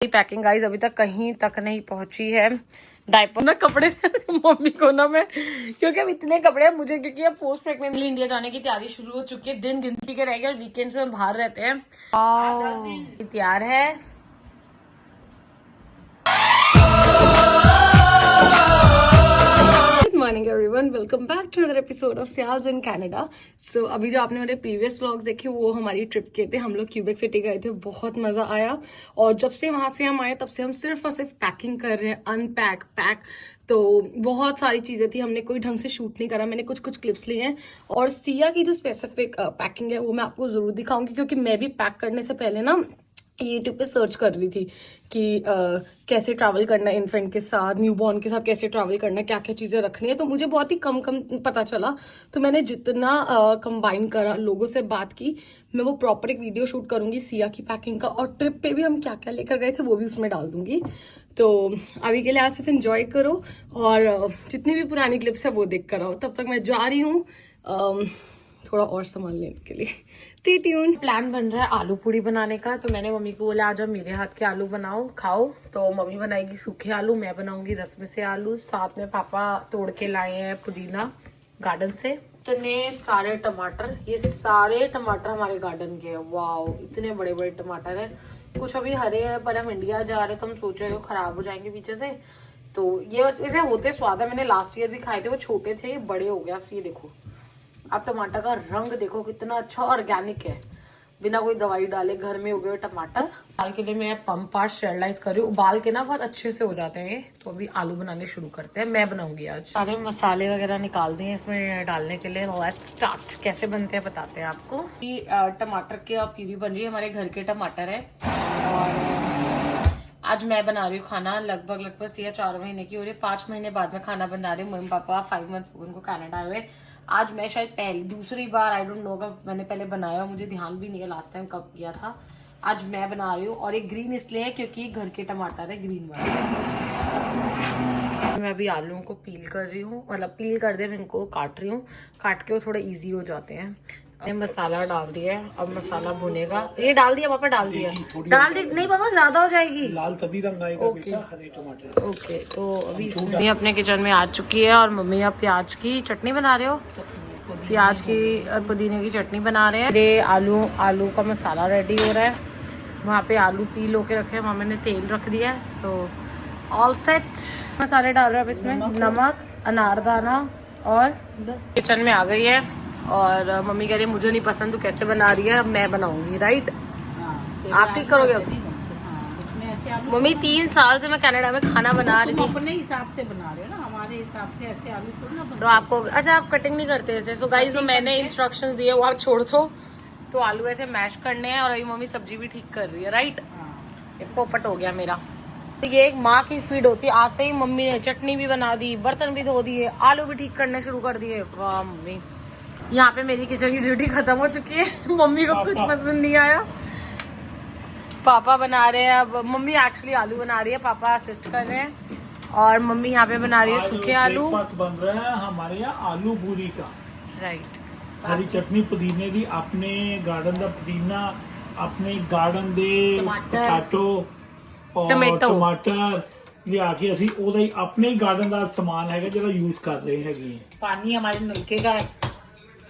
Packing guys अभी तक कहीं तक नहीं पहुंची है। डायपर ना कपड़े मम्मी को ना मैं, क्योंकि अब इतने कपड़े हैं मुझे, क्योंकि अब पोस्ट प्रेगनेंट इंडिया जाने की तैयारी शुरू हो चुकी है। दिन गिनती के रह गए और वीकेंड्स में बाहर रहते हैं। तैयार है। Morning everyone, welcome back to another episode of Sials in Canada. So अभी जो आपने मेरे प्रीवियस व्लॉग्स देखे वो हमारी ट्रिप के थे। हम लोग क्यूबेक सिटी गए थे, बहुत मजा आया। और जब से वहां से हम आए तब से हम सिर्फ और सिर्फ पैकिंग कर रहे हैं, अनपैक पैक। तो बहुत सारी चीजें थी, हमने कोई ढंग से शूट नहीं करा। मैंने कुछ कुछ क्लिप्स लिए हैं और सिया की जो स्पेसिफिक पैकिंग है वो मैं आपको जरूर दिखाऊंगी, क्योंकि मैं भी पैक करने से पहले ना यूट्यूब पे सर्च कर रही थी कि कैसे ट्रैवल करना है इन्फेंट के साथ, न्यूबॉर्न के साथ कैसे ट्रैवल करना है, क्या क्या चीज़ें रखनी है। तो मुझे बहुत ही कम पता चला। तो मैंने जितना कंबाइन करा, लोगों से बात की, मैं वो प्रॉपर एक वीडियो शूट करूंगी सिया की पैकिंग का। और ट्रिप पे भी हम क्या क्या लेकर गए थे वो भी उसमें डाल दूंगी। तो अभी के लिए आज सिर्फ एंजॉय करो और जितनी भी पुरानी क्लिप्स है वो देख कर आओ। तब तक मैं जा रही हूँ थोड़ा और सामान लेने के लिए। Stay tune. प्लान बन रहा है आलू पूड़ी बनाने का। तो मैंने मम्मी को बोला आज मेरे हाथ के आलू बनाओ, खाओ। तो मम्मी बनाएगी सूखे आलू, मैं बनाऊंगी रस में से आलू। साथ में पापा तोड़ के लाए हैं पुदीना गार्डन से। इतने सारे टमाटर, ये सारे टमाटर हमारे गार्डन के हैं। वाओ, इतने बड़े बड़े टमाटर हैं। कुछ अभी हरे हैं, पर हम इंडिया जा रहे हैं तो हम सोच रहे थे खराब हो जाएंगे पीछे से। तो ये बस इसे होते स्वाद है। मैंने लास्ट ईयर भी खाए थे, वो छोटे थे, ये बड़े हो गया। ये देखो, आप टमाटर का रंग देखो कितना अच्छा ऑर्गेनिक है, बिना कोई दवाई डाले घर में उगे हुए टमाटर। दाल के लिए मैं पंप पार्ट स्टेरलाइज कर रही हूँ, उबाल के ना बहुत अच्छे से हो जाते हैं। तो अभी आलू बनाने शुरू करते हैं, मैं बनाऊंगी आज। सारे मसाले वगैरह निकाल दिए इसमें डालने के लिए। Let's start. कैसे बनते हैं बताते हैं आपको। टमाटर की प्यूरी बन रही है, हमारे घर के टमाटर है। और आज मैं बना रही हूँ खाना। लगभग सिया 4 महीने की हो रही है, 5 महीने बाद में खाना बना रही हूँ। मम्मी पापा 5 मंथ्स उनको कनाडा हुए। आज मैं शायद दूसरी बार, आई डोंट नो कब मैंने पहले बनाया, मुझे ध्यान भी नहीं है लास्ट टाइम कब किया था। आज मैं बना रही हूँ। और एक ग्रीन इसलिए है क्योंकि घर के टमाटर है, ग्रीन वाले। मैं अभी आलूओं को पील कर रही हूँ, मतलब पील कर दे मैं इनको काट रही हूँ। काट के वो थोड़ा इजी हो जाते हैं। मसाला डाल दिया है, अब मसाला भुनेगा। ये डाल दिया पापा? डाल दिया। डाल दी नहीं पापा, ज्यादा हो जाएगी, लाल तभी रंग आएगा। ओके हरे टमाटर। ओके, तो अभी मम्मी अपने किचन में आ चुकी है और मम्मी अब प्याज की चटनी बना रहे हो। प्याज की और पुदीने की चटनी बना रहे हैं। ये आलू का मसाला रेडी हो रहा है। वहाँ पे आलू पील होके रखे हैं, वहाँ मैंने तेल रख दिया है। So all set. मसाले डाल रहे हैं अब इसमें, नमक, अनारदाना। और किचन में आ गई है और मम्मी कह रही है मुझे नहीं पसंद, तो कैसे बना रही है, अब मैं बनाऊंगी। राइट, आप ठीक करोगे अब? मम्मी 3 साल से मैं कनाडा में खाना बना रही थी। अपने हिसाब से बना रहे हो ना, हमारे हिसाब से ऐसे आलू थोड़ी ना बनते। तो आपको अच्छा, आप कटिंग नहीं करते ऐसे? सो गाइस, तो मैंने इंस्ट्रक्शंस दिए वो आप छोड़ दो। तो आलू ऐसे मैश करने हैं और अभी मम्मी सब्जी भी ठीक कर रही है। राइट, पोपट हो गया मेरा। तो ये एक माँ की स्पीड होती है। आते ही मम्मी ने चटनी भी बना दी, बर्तन भी धो दिए, आलू भी ठीक करने शुरू कर दिए। वाह मम्मी, यहाँ पे मेरी किचन की ड्यूटी खत्म हो चुकी है। मम्मी को कुछ पसंद नहीं आया। पापा बना रहे हैं अब। मम्मी एक्चुअली आलू बना रही है, पापा असिस्ट कर रहे हैं। और मम्मी यहाँ पे बना रही है सूखे आलू। बन रहा है हमारे यहाँ आलू पूरी का। राइट, हरी चटनी पुदीने दी, अपने गार्डन का पुदीना, अपने गार्डन दे पोटैटो और टमाटर लिया के ਅਸੀਂ ਉਹਦਾ ਹੀ ਆਪਣੇ गार्डन का सामान है ਜਿਹੜਾ यूज कर रहे हैं। पानी हमारे नलके का है।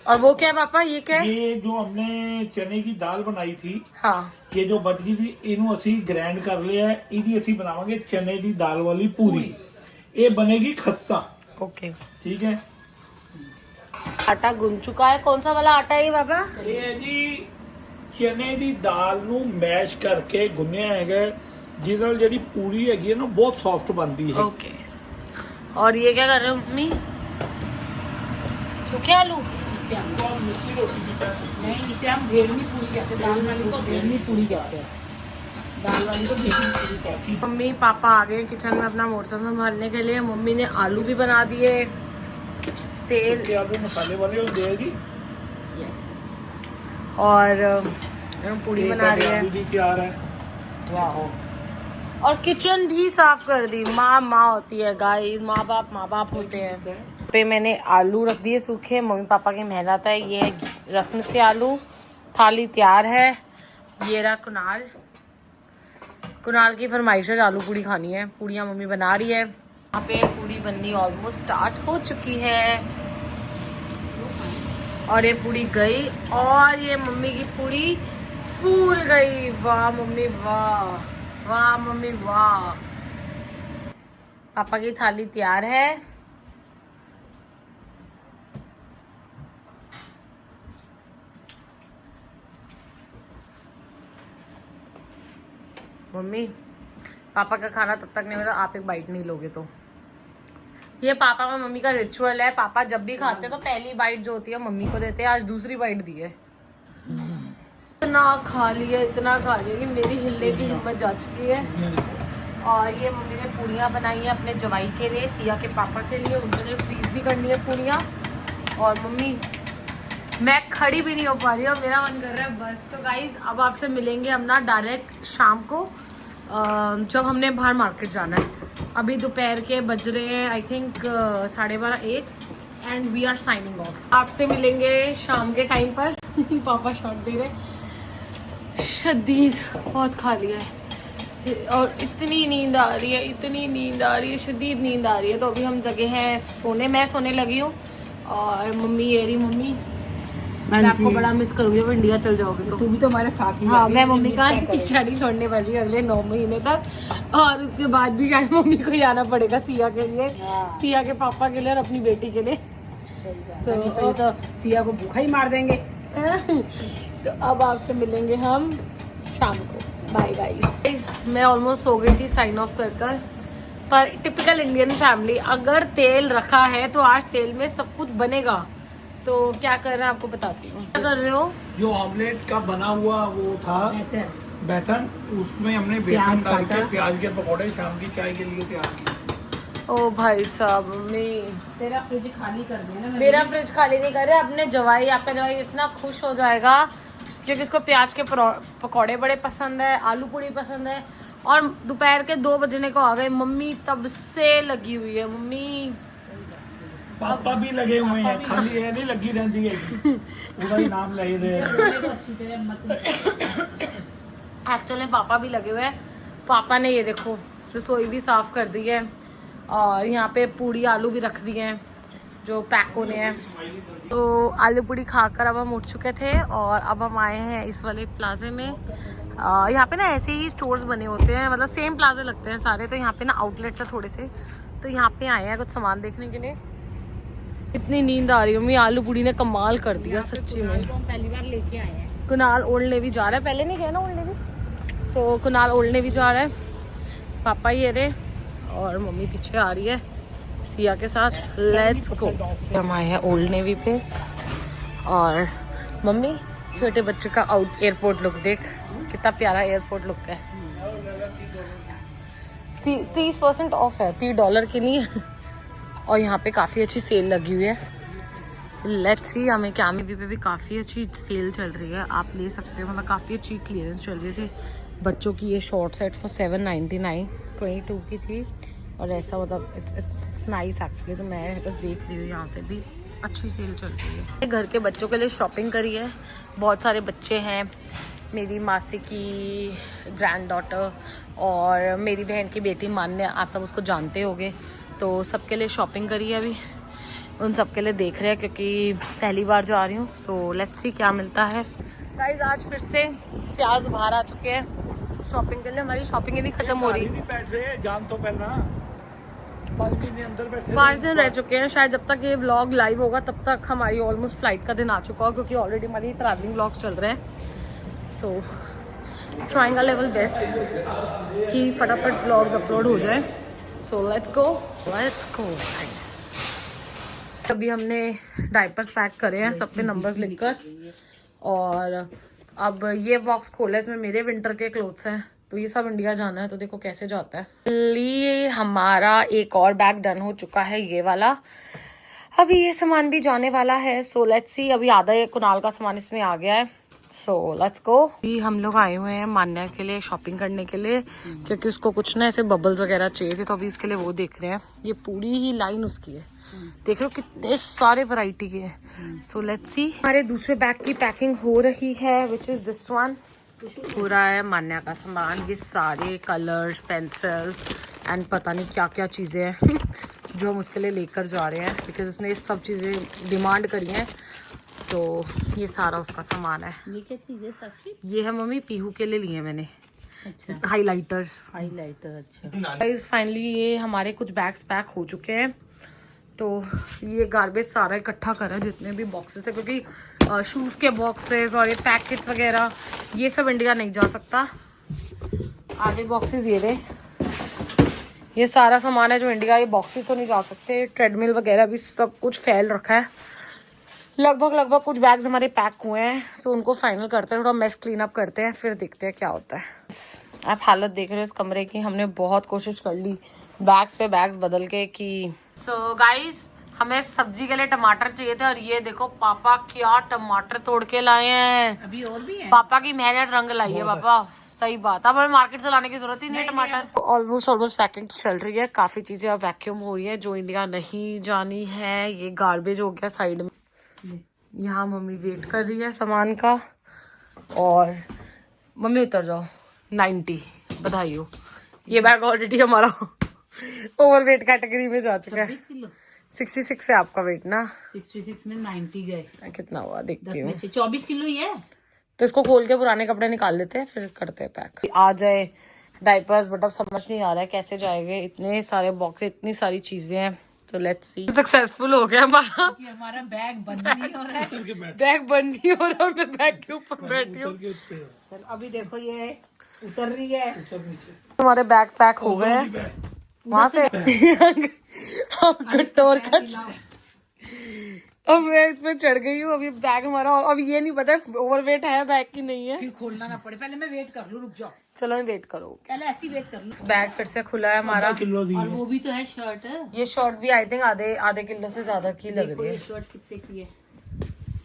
और वो क्या है पापा, ये क्या है? ये जो हमने चने की दाल बनाई थी, हाँ, ये जो बच गई थी ਇਹਨੂੰ ਅਸੀਂ ग्राइंड कर लिया है। ਇਹਦੀ ਅਸੀਂ बनावांगे चने की दाल वाली पूरी। ये बनेगी खस्ता। ओके, ठीक है। आटा गुन चुका है। कौन सा वाला आटा है ये पापा? ये है जी चने की दाल ਨੂੰ मैश करके गुन्निया है, ਜਿਹਦੇ ਨਾਲ ਜਿਹੜੀ ਪੂਰੀ ਹੈਗੀ ਹੈ ਨਾ ਬਹੁਤ ਸੌਫਟ ਬਣਦੀ ਹੈ। ओके, और ये क्या कर रहे हो मम्मी? सूखे आलू। मिस्सी रोटी की तरह। नहीं, इसे हम घेरनी पूरी कहते हैं, दाल वाली को घेरनी पूरी कहते हैं, दाल वाली को घेरनी पूरी कहते हैं। मम्मी पापा आ गए किचन में अपना मोर्चा संभालने के लिए। मम्मी ने आलू भी बना दिए, तेल के आलू मसाले वाले होते हैं जी। यस, और पूड़ी बना रही है। तैयार है। वाह, और किचन भी साफ कर दी। माँ होती है गाइस, माँ बाप होते हैं। पे मैंने आलू रख दिए सूखे, मम्मी पापा की मेहनत है। ये रस्म से आलू। थाली तैयार है। ये रहा कुणाल की फरमाइश है आलू पूड़ी खानी है, पूड़ियाँ मम्मी बना रही है। यहाँ पे पूड़ी बननी ऑलमोस्ट स्टार्ट हो चुकी है और ये पूड़ी गई और ये मम्मी की पूड़ी फूल गई। वाह मम्मी वाह, वाह मम्मी वाह। पापा की थाली तैयार है। मम्मी पापा का खाना तब तक नहीं होगा आप एक बाइट नहीं लोगे तो। ये पापा और मम्मी का रिचुअल है। पापा जब भी खाते हैं तो पहली बाइट जो होती है मम्मी को देते हैं। आज दूसरी बाइट दी है। इतना खा लिया कि मेरी हिलने की हिम्मत जा चुकी है। और ये मम्मी ने पूड़ियाँ बनाई हैं अपने जवाई के लिए, सिया के पापा के लिए, उनके लिए फ्रीज भी करनी है पूड़ियाँ। और मम्मी मैं खड़ी भी नहीं हो पा रही और मेरा मन कर रहा है बस। तो गाइज अब आपसे मिलेंगे हम ना डायरेक्ट शाम को, जब हमने बाहर मार्केट जाना है। अभी दोपहर के बज रहे हैं I think 12:30 1 and we are signing off. आपसे मिलेंगे शाम के टाइम पर। पापा शॉट दे रहे। शदीद बहुत खा लिया है और इतनी नींद आ रही है, शदीद नींद आ रही है। तो अभी हम जगह हैं सोने, मैं सोने लगी हूँ और मम्मी ये रही। मम्मी मैं आपको बड़ा मिस करूंगी जब इंडिया चल जाओगे तो। तू भी तो हमारे साथ ही। हाँ मैं मम्मी का पिछाड़ी छोड़ने वाली है अगले 9 महीने तक और उसके बाद भी शायद मम्मी को ही आना पड़ेगा सिया के लिए, सिया के पापा के लिए और अपनी बेटी के लिए। तो सिया को भूखा ही मार देंगे। तो अब आपसे मिलेंगे हम शाम को। Bye guys. मैं ऑलमोस्ट सो गई थी साइन ऑफ कर। पर टिपिकल इंडियन फैमिली, अगर तेल रखा है तो आज तेल में सब कुछ बनेगा। तो क्या कर रहे हैं आपको बताती हूँ। क्या कर रहे हो? जो ऑमलेट का बना हुआ वो था बैटर, उसमें हमने बेसन डाल के प्याज के पकौड़े शाम की चाय के लिए तैयार किए। ओ भाई साहब मम्मी तेरा फ्रिज खाली कर देना। मेरा फ्रिज खाली नहीं कर रहे अपने जवाई। आपका जवाई इतना खुश हो जाएगा क्योंकि इसको प्याज के पकौड़े बड़े पसंद है, आलू पूड़ी पसंद है। और दोपहर के 2 बजने को आ गए। मम्मी तब से लगी हुई है। मम्मी पापा भी लगे हुए हैं, खाली ये नहीं लगी रहती है पूरा ही नाम ले रहे हैं। एक्चुअली पापा भी लगे हुए हैं। पापा ने ये देखो रसोई भी साफ कर दी है और यहाँ पे पूड़ी आलू भी रख दिए हैं जो पैक होने हैं। तो आलू पूड़ी खाकर अब हम उठ चुके थे और अब हम आए हैं इस वाले प्लाजे में। यहाँ पे ना ऐसे ही स्टोर्स बने होते हैं, मतलब सेम प्लाजे लगते हैं सारे। तो यहाँ पे ना आउटलेट्स है थोड़े से, तो यहाँ पे आए हैं कुछ सामान देखने के लिए। इतनी नींद आ रही है मम्मी। आलू पूड़ी ने कमाल कर दिया सच्ची में। पहली बार लेके आए हैं। कुणाल ओल्ड नेवी जा रहा है, पहले नहीं गया ना ओल्ड नेवी। सो कुणाल ओल्ड नेवी जा रहा है। पापा ये रहे और मम्मी पीछे आ रही है सिया के साथ। Let's go. हम आए हैं ओल्ड नेवी पे और मम्मी छोटे बच्चे का आउट एयरपोर्ट लुक देख, कितना प्यारा एयरपोर्ट लुक है। 30% ऑफ है, $30 की नहीं है। और यहाँ पे काफ़ी अच्छी सेल लगी हुई है। Let's see. हमें कैमी पे भी काफ़ी अच्छी सेल चल रही है, आप ले सकते हो। मतलब काफ़ी अच्छी क्लियरेंस चल रही है। जैसे बच्चों की ये शॉर्ट सेट फॉर 799 22 की थी और ऐसा मतलब इट्स नाइस एक्चुअली। तो मैं बस देख रही हूँ यहाँ से भी अच्छी सेल चल रही है। घर के बच्चों के लिए शॉपिंग करी है। बहुत सारे बच्चे हैं, मेरी मासी की ग्रैंड डॉटर और मेरी बहन की बेटी मान्या, आप सब उसको जानते होंगे। तो सबके लिए शॉपिंग करी है अभी, उन सब के लिए देख रहे हैं क्योंकि पहली बार जा रही हूँ। सो लेट्स सी क्या मिलता है। गाइस आज फिर से सियाज बाहर आ चुके हैं शॉपिंग के लिए। हमारी शॉपिंग ही नहीं खत्म हो रही। बैठ रहे जान तो पहला 5 दिन अंदर बैठे, 5 दिन रह चुके हैं। शायद जब तक ये व्लॉग लाइव होगा तब तक हमारी ऑलमोस्ट फ्लाइट का दिन आ चुका हो क्योंकि ऑलरेडी हमारी ट्रैवलिंग व्लॉग्स चल रहे हैं। सो ट्राइंग अ लेवल बेस्ट कि फटाफट व्लॉग्स अपलोड हो जाए। So let's go. अभी हमने डायपर्स पैक करे हैं सब पे नंबर्स लिखकर और अब ये बॉक्स खोला है। इसमें मेरे विंटर के क्लोथ्स हैं तो ये सब इंडिया जाना है तो देखो कैसे जाता है। लिए हमारा एक और बैग डन हो चुका है ये वाला। अभी ये सामान भी जाने वाला है। So let's see. अभी आधा ये कुणाल का सामान इसमें आ गया है। So let's go. अभी हम लोग आए हुए हैं मान्या के लिए शॉपिंग करने के लिए क्योंकि उसको कुछ ना ऐसे बबल्स वगैरह चाहिए थे तो अभी उसके लिए वो देख रहे हैं। ये पूरी ही लाइन उसकी है, देख रहे हो कितने सारे वैरायटी के हैं। So let's see. हमारे दूसरे बैग की पैकिंग हो रही है विच इज दिस वन। पूरा है मान्या का सामान, ये सारे कलर्स, पेंसिल्स एंड पता नहीं क्या क्या चीज़ें हैं जो हम उसके लिए लेकर जा रहे हैं, बिकॉज उसने ये सब चीज़ें डिमांड करी हैं। तो ये सारा उसका सामान है। ये क्या चीज़ है साक्षी? ये है मम्मी पीहू के लिए लिए मैंने, अच्छा हाइलाइटर्स। अच्छा। गाइस फाइनली ये हमारे कुछ बैग्स पैक हो चुके हैं। तो ये गार्बेज सारा इकट्ठा करा जितने भी बॉक्सेस है, क्योंकि शूज के बॉक्सेस और ये पैकेट्स वगैरह ये सब इंडिया नहीं जा सकता। आगे बॉक्सेस ये रहे, ये सारा सामान है जो इंडिया, ये बॉक्सेस तो नहीं जा सकते। ट्रेडमिल वगैरह भी सब कुछ फैल रखा है। लगभग कुछ बैग्स हमारे पैक हुए हैं, तो उनको फाइनल करते हैं, थोड़ा मेस क्लीन अप करते हैं, फिर देखते हैं क्या होता है। आप हालत देख रहे हो इस कमरे की, हमने बहुत कोशिश कर ली बैग्स पे बैग्स बदल के कि सो गाइस हमें सब्जी के लिए टमाटर चाहिए थे, और ये देखो पापा क्या टमाटर तोड़ के लाए हैं। अभी और भी है? पापा की मेहनत रंग लाई है पापा, सही बात। अब हमें मार्केट से लाने की जरूरत ही नहीं है टमाटर। ऑलमोस्ट पैकिंग चल रही है, काफी चीजें अब वैक्यूम हो रही है जो इंडिया नहीं जानी है। ये गार्बेज हो गया साइड में, यहाँ मम्मी वेट कर रही है सामान का। और मम्मी उतर जाओ, 90 बधाई हो। ये बैग ऑलरेडी हमारा ओवरवेट कैटेगरी में जा चुका है। 66 है आपका वेट ना? 66 में 90 गए। कितना हुआ देखती 10 हूँ। में से 24 किलो ही है। तो इसको खोल के पुराने कपड़े निकाल लेते हैं, फिर करते हैं पैक। आ जाए डायपर्स, बट अब समझ नहीं आ रहा है कैसे जाएंगे, इतने सारे बॉक्स, इतनी सारी चीजें हैं। तो लेट्स सी। सक्सेसफुल हो गया हमारा, हमारा बैग बंद नहीं हो रहा है। बैग बंद नहीं हो रहा, मैं बैग के ऊपर बैठी हूँ। चल अभी देखो ये उतर रही है। हमारे बैग पैक हो गए हैं वहां से। हम स्टोर का अब मैं इस पे चढ़ गई हूँ। अभी बैग हमारा, अब ये नहीं पता ओवरवेट है बैग की नहीं है। फिर खोलना ना पड़े, पहले मैं वेट कर लूँ, रुक जाओ। चलो मैं वेट करो, पहले ऐसी वेट कर लूँ। बैग फिर से खुला है हमारा। और वो भी तो है शर्ट है। ये शर्ट भी आई थिंक आधे किलो से ज्यादा की लग रही है। ये शर्ट कितने की है?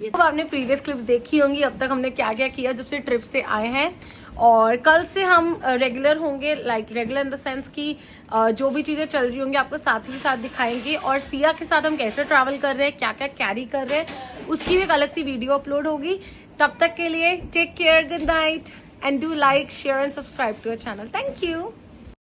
तो आपने प्रीवियस क्लिप्स देखी होंगी अब तक हमने क्या क्या किया जब से ट्रिप से आए हैं। और कल से हम रेगुलर होंगे, like regular in the sense कि जो भी चीज़ें चल रही होंगी आपको साथ ही साथ दिखाएंगे। और सिया के साथ हम कैसे ट्रैवल कर रहे हैं, क्या क्या कैरी कर रहे हैं, उसकी भी एक अलग सी वीडियो अपलोड होगी। तब तक के लिए take care, good night and do like, share and subscribe to our channel. Thank you.